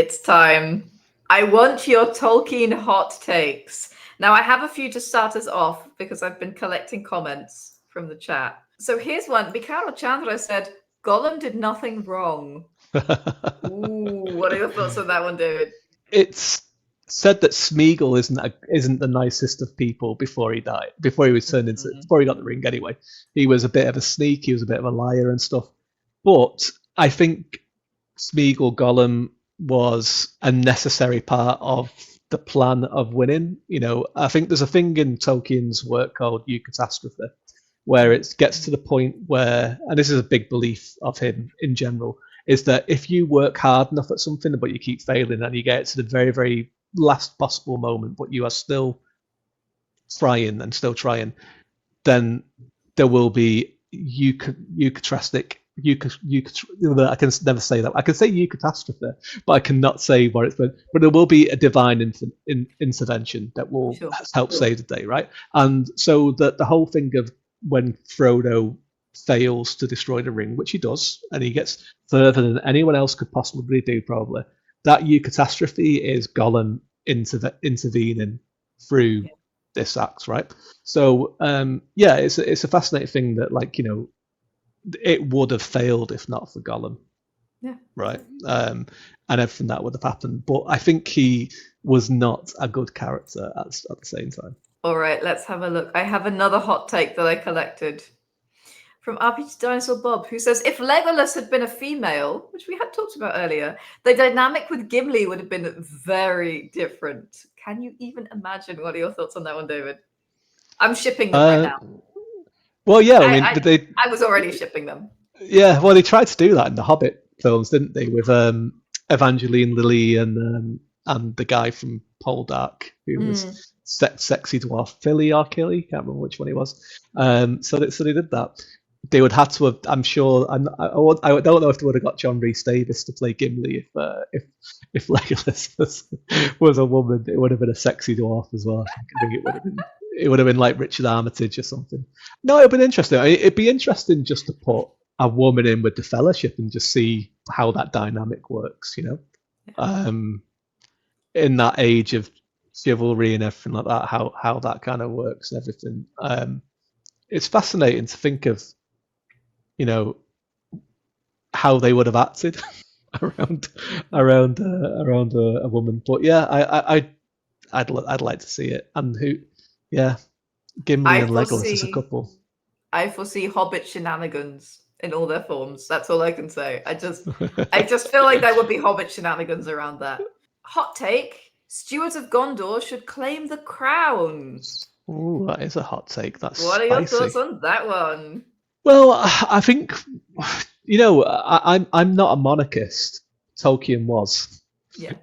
It's time. I want your Tolkien hot takes. Now, I have a few to start us off because I've been collecting comments from the chat. So here's one. Mikhail Chandra said, Gollum did nothing wrong. Ooh, what are your thoughts on that one, David? It's said that Smeagol isn't the nicest of people before he died, before he was turned into, before he got the ring anyway. He was a bit of a sneak, he was a bit of a liar and stuff. But I think Smeagol Gollum was a necessary part of the plan of winning. You know, I think there's a thing in Tolkien's work called eucatastrophe, where it gets to the point where, and this is a big belief of him in general, is that if you work hard enough at something but you keep failing and you get to the very, very last possible moment, but you are still trying and still trying, then there will be eucatrastic. I can never say that. I can say eucatastrophe, but I cannot say where it's been. But there will be a divine intervention that will help save the day, right? And so the whole thing of when Frodo fails to destroy the ring, which he does, and he gets further than anyone else could possibly do, probably. That eucatastrophe is Gollum intervening through this act, right? So yeah, it's a fascinating thing that, like, you know, it would have failed if not for Gollum. Yeah. Right. And everything that would have happened. But I think he was not a good character at the same time. All right, let's have a look. I have another hot take that I collected from RPG Dinosaur Bob, who says, if Legolas had been a female, which we had talked about earlier, the dynamic with Gimli would have been very different. Can you even imagine? What are your thoughts on that one, David? I'm shipping them right now. Well, yeah, I mean, I was already shipping them. Yeah, well, they tried to do that in the Hobbit films, didn't they? With Evangeline Lilly and the guy from Poldark, who was sexy dwarf, Philly or Killy, can't remember which one he was. So they did that. They would have to have. I'm sure. I don't know if they would have got John Rhys Davies to play Gimli if Legolas was a woman. It would have been a sexy dwarf as well. I think it would have been like Richard Armitage or something. No, it'd been interesting. It'd be interesting just to put a woman in with the Fellowship and just see how that dynamic works. You know, in that age of chivalry and everything like that, how that kind of works and everything. It's fascinating to think of, you know, how they would have acted around a woman. But yeah, I'd like to see it. And Gimli and Legolas as a couple. I foresee Hobbit shenanigans in all their forms. That's all I can say. I just feel like there would be Hobbit shenanigans around that. Hot take: Stewards of Gondor should claim the crown. Ooh, that is a hot take. That's what are your thoughts on that one? Well, I think, you know, I'm not a monarchist. Tolkien was. Yeah.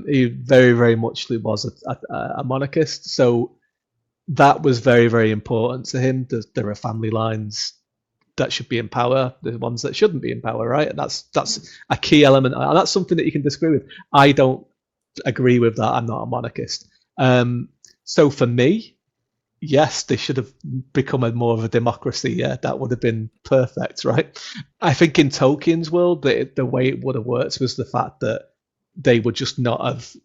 He very, very much was a monarchist. So that was very, very important to him. There are family lines that should be in power, the ones that shouldn't be in power, right? And that's a key element. And that's something that you can disagree with. I don't agree with that. I'm not a monarchist. So for me, yes, they should have become more of a democracy. Yeah, that would have been perfect, right? I think in Tolkien's world, the way it would have worked was the fact that they would just not have,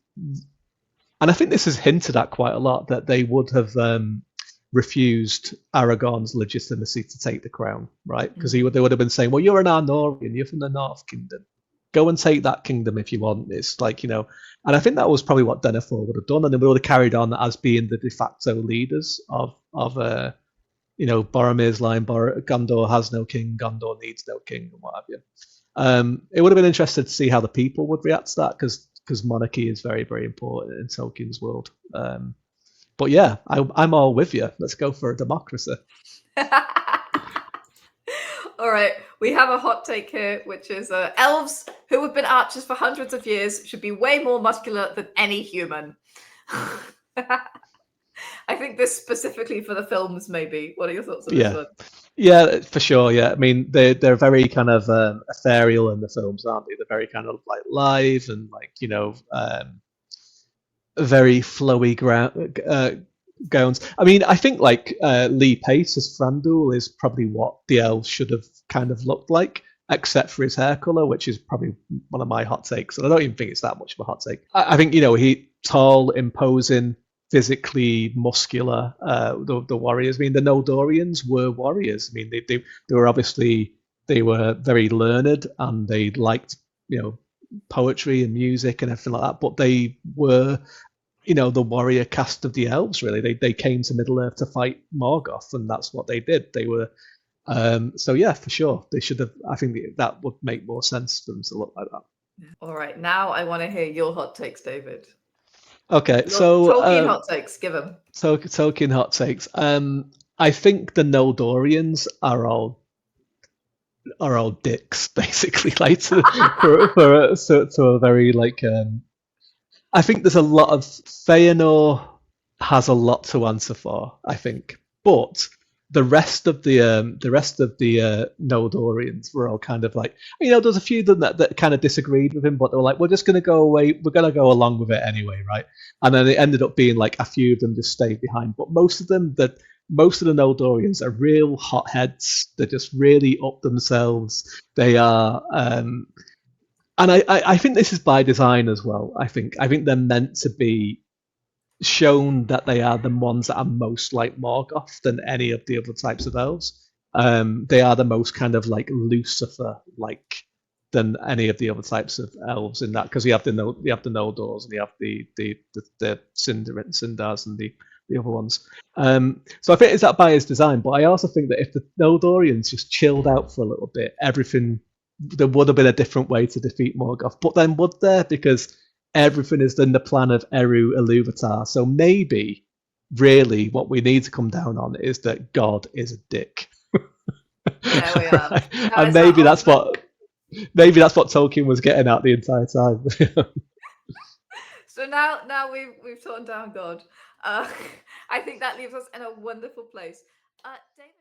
and I think this is hinted at quite a lot, that they would have refused Aragorn's legitimacy to take the crown, right? Because they would have been saying, well, you're an Arnorian, you're from the North Kingdom. Go and take that kingdom if you want. It's like, you know, and I think that was probably what Denethor would have done, and they would have carried on as being the de facto leaders of you know, Boromir's line, Gondor has no king, Gondor needs no king, and what have you. It would have been interesting to see how the people would react to that, because monarchy is very, very important in Tolkien's world. But yeah, I'm all with you. Let's go for a democracy. All right, we have a hot take here, which is elves who have been archers for hundreds of years should be way more muscular than any human. I think this specifically for the films, maybe. What are your thoughts on this one? Yeah, for sure. Yeah, I mean they're very kind of ethereal in the films, aren't they? They're very kind of like live and, like, you know, very flowy gowns. I mean, I think like Lee Pace as Thranduil is probably what the elves should have kind of looked like. except for his hair color, which is probably one of my hot takes. And I don't even think it's that much of a hot take. I think, he tall, imposing, physically muscular, the warriors. I mean, the Noldorians were warriors. I mean, they were obviously, they were very learned and they liked, poetry and music and everything like that, but they were, the warrior caste of the elves, really. They came to Middle Earth to fight Morgoth, and that's what they did. They were, so yeah, for sure. They should have, I think that would make more sense for them to look like that. All right, now I want to hear your hot takes, David. Okay, Your so Tolkien hot takes, give them. Tolkien hot takes. I think the Noldorians are all dicks, basically. Like to a very like. I think there's a lot of Feanor has a lot to answer for. I think, but the rest of the Noldorians were all kind of like, there's a few of them that kind of disagreed with him, but they were like, we're just going to go away, we're going to go along with it anyway, right? And then it ended up being like a few of them just stayed behind, but most of the Noldorians are real hotheads. They're just really up themselves. They are, and I think this is by design as well. I think they're meant to be shown that they are the ones that are most like Morgoth than any of the other types of elves. They are the most kind of like Lucifer like than any of the other types of elves in that, because you have the Noldors and you have the Sindars and the other ones. So I think it's that by his design, but I also think that if the Noldorians just chilled out for a little bit, there would have been a different way to defeat Morgoth. But then would there? Because everything is in the plan of Eru Ilúvatar. So maybe, really, what we need to come down on is that God is a dick. There we are. Right? And maybe that's what Tolkien was getting at the entire time. So now we've torn down God. I think that leaves us in a wonderful place. David.